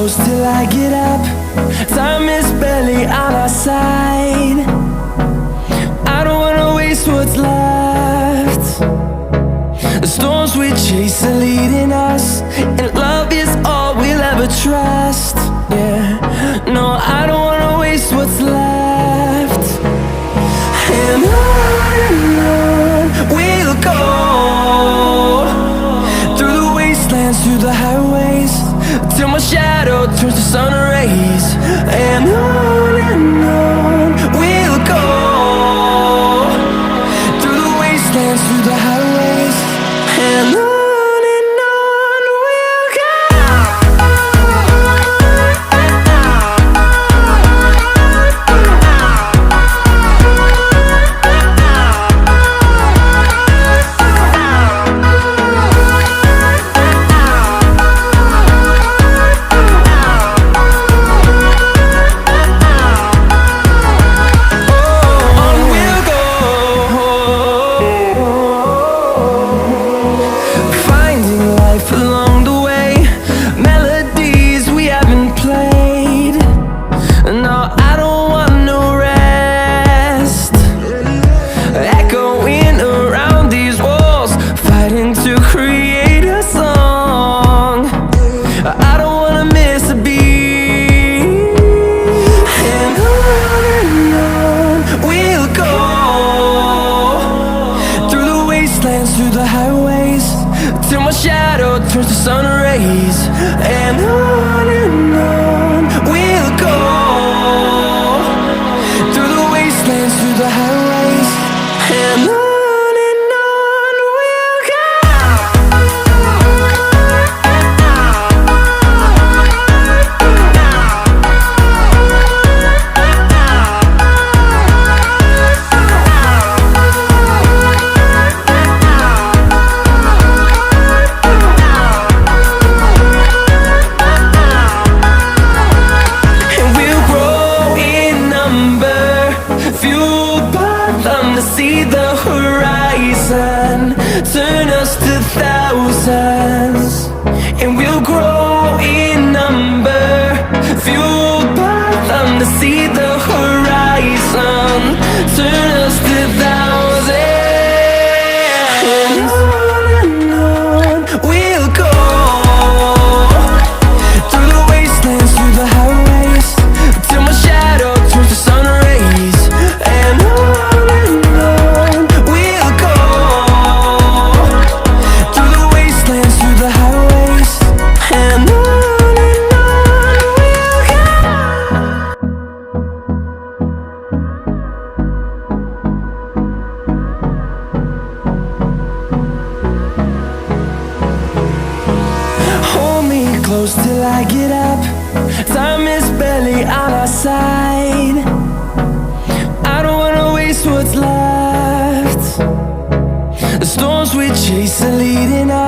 close till I get up. Time is barely on our side. I don't wanna waste what's left. The storms we chase are leading us, and love is all we'll ever trust. Yeah, no, I don't wanna waste what's left. And on we'll go, through the wastelands, through the highways, till my shadow turns to sun rays. And on we'll go, through the wastelands, through the highways, and on we'll go. Through the highways, till my shadow turns to sun rays. And on we'll go, through the wastelands, through the highways, and on we'll go. See the horizon, turn us to thousands, and we'll grow in number, fueled by them. To see the horizon, turn us to thousands, and on we'll go, through the wastelands, through the highways, till my shadow turns to sun rays. And close till I get up. Time is barely on our side. I don't wanna waste what's left. The storms we chase are leading us.